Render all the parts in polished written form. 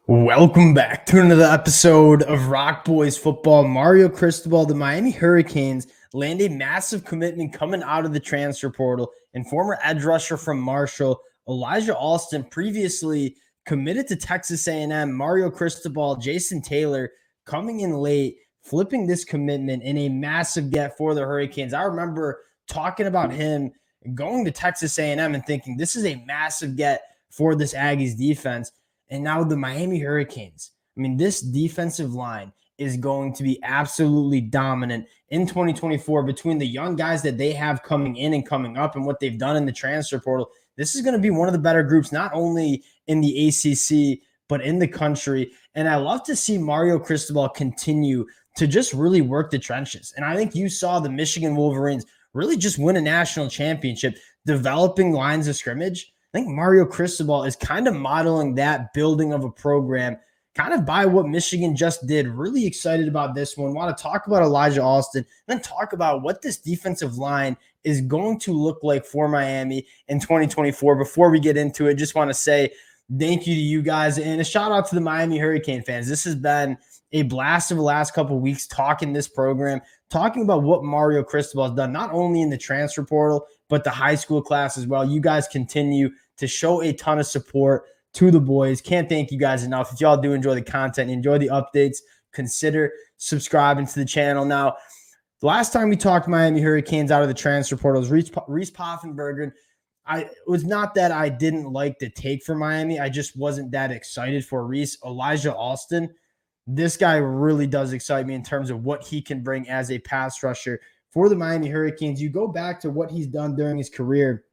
Welcome back to another episode of Rock Boys Football. Mario Cristobal, the Miami Hurricanes, land a massive commitment coming out of the transfer portal, and former edge rusher from Marshall, Elijah Alston, previously committed to Texas A&M. Mario Cristobal, Jason Taylor coming in late, flipping this commitment in a massive get for the Hurricanes. I remember talking about him going to Texas A&M and thinking this is a massive get for this Aggies defense. And now the Miami Hurricanes. I mean, this defensive line is going to be absolutely dominant in 2024 between the young guys that they have coming in and coming up and what they've done in the transfer portal. This is going to be one of the better groups, not only in the ACC, but in the country. And I love to see Mario Cristobal continue to just really work the trenches. And I think you saw the Michigan Wolverines really just win a national championship, developing lines of scrimmage. I think Mario Cristobal is kind of modeling that building of a program kind of by what Michigan just did. Really excited about this one. Want to talk about Elijah Alston, and then talk about what this defensive line is going to look like for Miami in 2024. Before we get into it, just want to say thank you to you guys and a shout out to the Miami Hurricane fans. This has been a blast of the last couple of weeks talking this program, talking about what Mario Cristobal has done, not only in the transfer portal, but the high school class as well. You guys continue to show a ton of support to the boys. Can't thank you guys enough. If y'all do enjoy the content, enjoy the updates, consider subscribing to the channel. Now, the last time we talked Miami Hurricanes out of the transfer portal was Reese Poffenberger. It was not that I didn't like the take for Miami. I just wasn't that excited for Reese. Elijah Alston, this guy really does excite me in terms of what he can bring as a pass rusher for the Miami Hurricanes. You go back to what he's done during his career,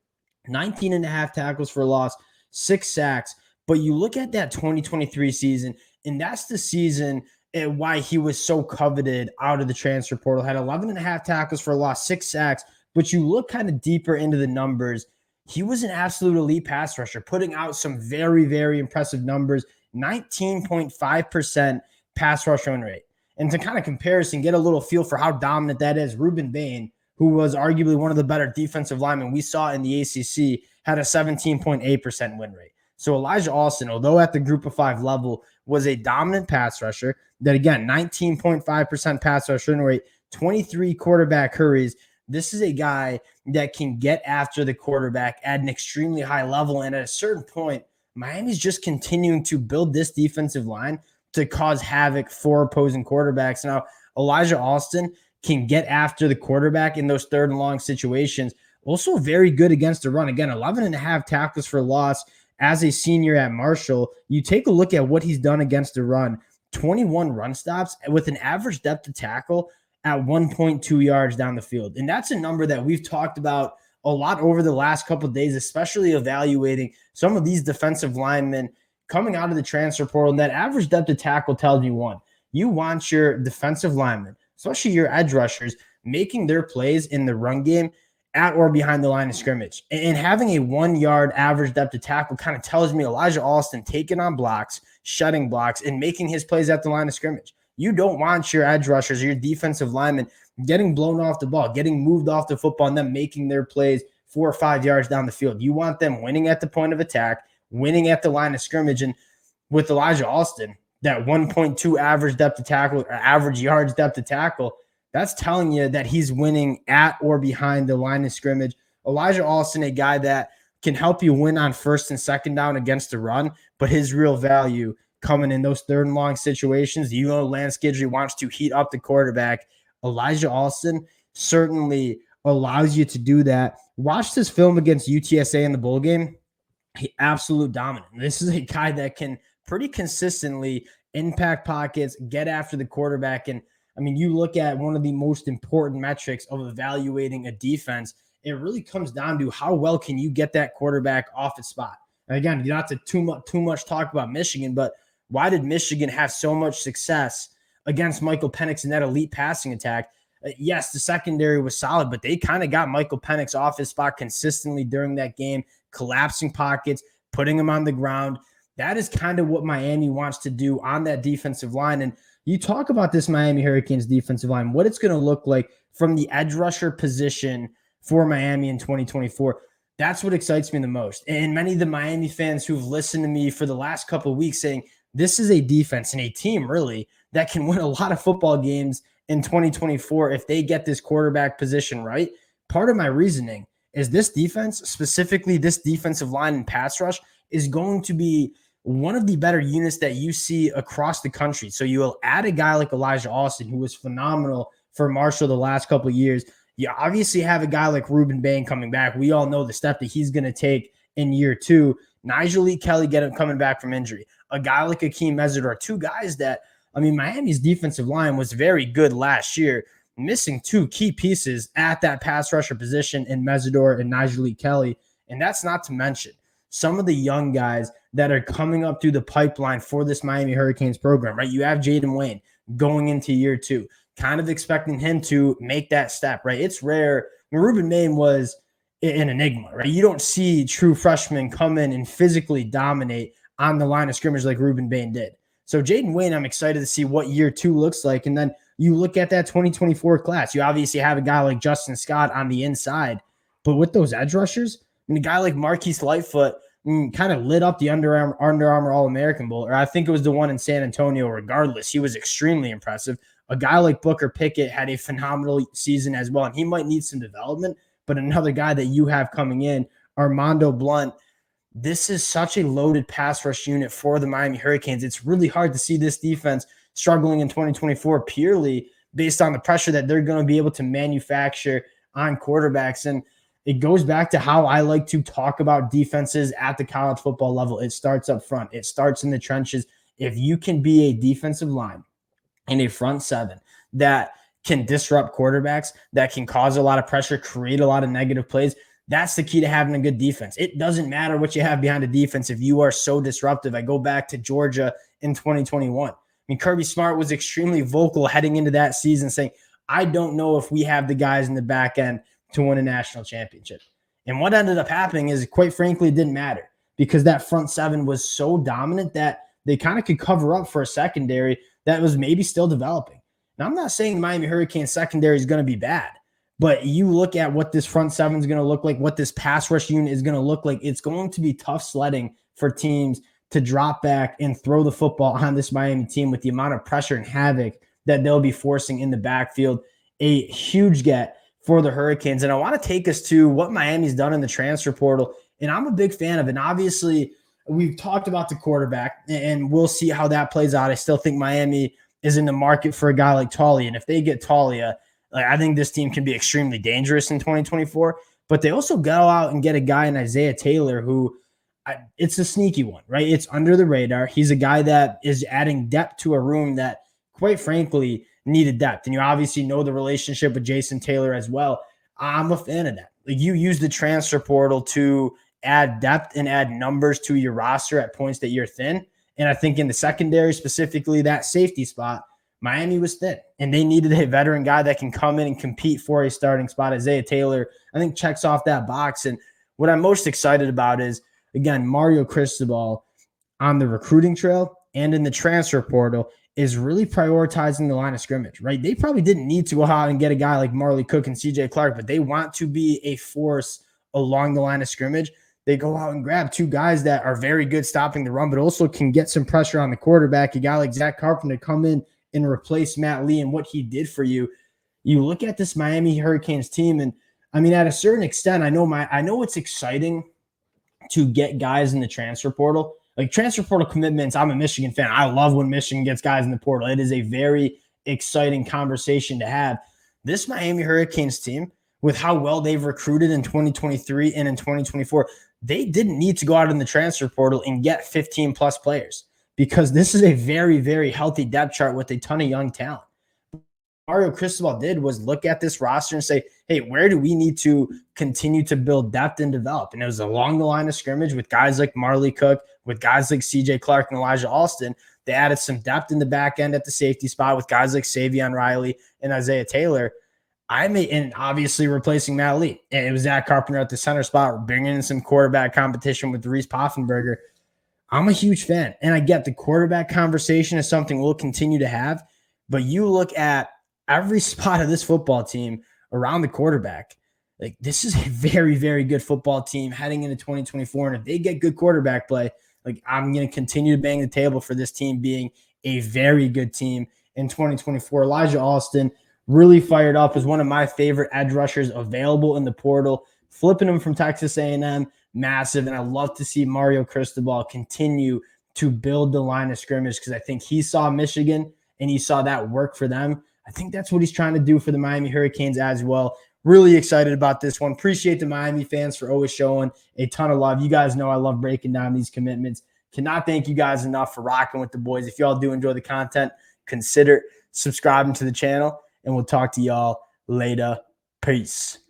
19 and a half tackles for loss, 6 sacks. But you look at that 2023 season, and that's the season and why he was so coveted out of the transfer portal. Had 11 and a half tackles for loss, 6 sacks. But you look kind of deeper into the numbers, he was an absolute elite pass rusher, putting out some very, very impressive numbers, 19.5% pass rush win rate. And to kind of comparison, get a little feel for how dominant that is, Ruben Bain, who was arguably one of the better defensive linemen we saw in the ACC, had a 17.8% win rate. So Elijah Alston, although at the group of 5 level, was a dominant pass rusher. That again, 19.5% pass rush win rate, 23 quarterback hurries. This is a guy that can get after the quarterback at an extremely high level. And at a certain point, Miami's just continuing to build this defensive line to cause havoc for opposing quarterbacks. Now, Elijah Alston can get after the quarterback in those third and long situations. Also very good against the run. Again, 11 and a half tackles for loss as a senior at Marshall. You take a look at what he's done against the run, 21 run stops with an average depth of tackle at 1.2 yards down the field. And that's a number that we've talked about a lot over the last couple of days, especially evaluating some of these defensive linemen coming out of the transfer portal. And that average depth of tackle tells me one, you want your defensive linemen, especially your edge rushers, making their plays in the run game at or behind the line of scrimmage. And having a 1 yard average depth of tackle kind of tells me Elijah Alston taking on blocks, shutting blocks, and making his plays at the line of scrimmage. You don't want your edge rushers or your defensive linemen getting blown off the ball, getting moved off the football, and them making their plays 4 or 5 yards down the field. You want them winning at the point of attack, winning at the line of scrimmage. And with Elijah Alston, that 1.2 average depth of tackle or average yards depth of tackle, that's telling you that he's winning at or behind the line of scrimmage. Elijah Alston, a guy that can help you win on first and second down against the run, but his real value coming in those third and long situations. You know, Lance Guidry wants to heat up the quarterback. Elijah Alston certainly allows you to do that. Watch this film against UTSA in the bowl game. He absolute dominant. This is a guy that can pretty consistently impact pockets, get after the quarterback. And I mean, you look at one of the most important metrics of evaluating a defense, it really comes down to how well can you get that quarterback off its spot. And again, not to too much talk about Michigan, but why did Michigan have so much success against Michael Penix in that elite passing attack? Yes, the secondary was solid, but they kind of got Michael Penix off his spot consistently during that game, collapsing pockets, putting him on the ground. That is kind of what Miami wants to do on that defensive line. And you talk about this Miami Hurricanes defensive line, what it's going to look like from the edge rusher position for Miami in 2024. That's what excites me the most. And many of the Miami fans who've listened to me for the last couple of weeks saying, this is a defense and a team really that can win a lot of football games in 2024 if they get this quarterback position right. Part of my reasoning is this defense, specifically this defensive line and pass rush, is going to be one of the better units that you see across the country. So you will add a guy like Elijah Alston, who was phenomenal for Marshall the last couple of years. You obviously have a guy like Ruben Bain coming back. We all know the step that he's going to take in year two. Nigel Lee Kelly coming back from injury. A guy like Akeem Mesidor, two guys that, I mean, Miami's defensive line was very good last year, missing two key pieces at that pass rusher position in Mesidor and Nigel Lee Kelly. And that's not to mention some of the young guys that are coming up through the pipeline for this Miami Hurricanes program, right? You have Jaden Wayne going into year two, kind of expecting him to make that step, right? It's rare. I mean, Ruben Bain was an enigma, right? You don't see true freshmen come in and physically dominate on the line of scrimmage like Ruben Bain did. So Jaden Wayne, I'm excited to see what year two looks like. And then you look at that 2024 class, you obviously have a guy like Justin Scott on the inside, but with those edge rushers, I mean, a guy like Marquise Lightfoot kind of lit up the Under Armour All-American Bowl, or I think it was the one in San Antonio. Regardless, he was extremely impressive. A guy like Booker Pickett had a phenomenal season as well, and he might need some development, but another guy that you have coming in, Armando Blunt, this is such a loaded pass rush unit for the Miami Hurricanes. It's really hard to see this defense struggling in 2024 purely based on the pressure that they're going to be able to manufacture on quarterbacks. And it goes back to how I like to talk about defenses at the college football level. It starts up front. It starts in the trenches. If you can be a defensive line and a front seven that can disrupt quarterbacks, that can cause a lot of pressure, create a lot of negative plays, that's the key to having a good defense. It doesn't matter what you have behind a defense if you are so disruptive. I go back to Georgia in 2021. I mean, Kirby Smart was extremely vocal heading into that season saying, I don't know if we have the guys in the back end to win a national championship. And what ended up happening is, quite frankly, it didn't matter because that front seven was so dominant that they kind of could cover up for a secondary that was maybe still developing. Now, I'm not saying the Miami Hurricanes secondary is going to be bad, but you look at what this front seven is going to look like, what this pass rush unit is going to look like. It's going to be tough sledding for teams to drop back and throw the football on this Miami team with the amount of pressure and havoc that they'll be forcing in the backfield. A huge get for the Hurricanes. And I want to take us to what Miami's done in the transfer portal. And I'm a big fan of it. And obviously, we've talked about the quarterback, and we'll see how that plays out. I still think Miami is in the market for a guy like Talia. And if they get Talia, I think this team can be extremely dangerous in 2024. But they also go out and get a guy in Isaiah Taylor who it's a sneaky one, right? It's under the radar. He's a guy that is adding depth to a room that, quite frankly, needed depth. And you obviously know the relationship with Jason Taylor as well. I'm a fan of that. Like, you use the transfer portal to add depth and add numbers to your roster at points that you're thin. And I think in the secondary, specifically that safety spot, Miami was thin, and they needed a veteran guy that can come in and compete for a starting spot. Isaiah Taylor, I think, checks off that box. And what I'm most excited about is, again, Mario Cristobal on the recruiting trail and in the transfer portal is really prioritizing the line of scrimmage, right? They probably didn't need to go out and get a guy like Marley Cook and CJ Clark, but they want to be a force along the line of scrimmage. They go out and grab two guys that are very good stopping the run, but also can get some pressure on the quarterback. A guy like Zach Carpenter come in and replace Matt Lee and what he did for you. You look at this Miami Hurricanes team, and I mean, at a certain extent, I know it's exciting to get guys in the transfer portal. Like, transfer portal commitments, I'm a Michigan fan. I love when Michigan gets guys in the portal. It is a very exciting conversation to have. This Miami Hurricanes team, with how well they've recruited in 2023 and in 2024, they didn't need to go out in the transfer portal and get 15-plus players because this is a very, very healthy depth chart with a ton of young talent. Mario Cristobal did was look at this roster and say, hey, where do we need to continue to build depth and develop? And it was along the line of scrimmage with guys like Marley Cook, with guys like CJ Clark and Elijah Alston. They added some depth in the back end at the safety spot with guys like Savion Riley and Isaiah Taylor. And obviously replacing Matt Lee. And it was Zach Carpenter at the center spot, bringing in some quarterback competition with Reese Poffenberger. I'm a huge fan. And I get the quarterback conversation is something we'll continue to have. But you look at every spot of this football team around the quarterback, like, this is a very, very good football team heading into 2024. And if they get good quarterback play, Like, I'm going to continue to bang the table for this team being a very good team in 2024. Elijah Alston, really fired up, is one of my favorite edge rushers available in the portal. Flipping him from Texas A&M, massive. And I love to see Mario Cristobal continue to build the line of scrimmage, because I think he saw Michigan and he saw that work for them. I think that's what he's trying to do for the Miami Hurricanes as well. Really excited about this one. Appreciate the Miami fans for always showing a ton of love. You guys know I love breaking down these commitments. Cannot thank you guys enough for rocking with the boys. If y'all do enjoy the content, consider subscribing to the channel, and we'll talk to y'all later. Peace.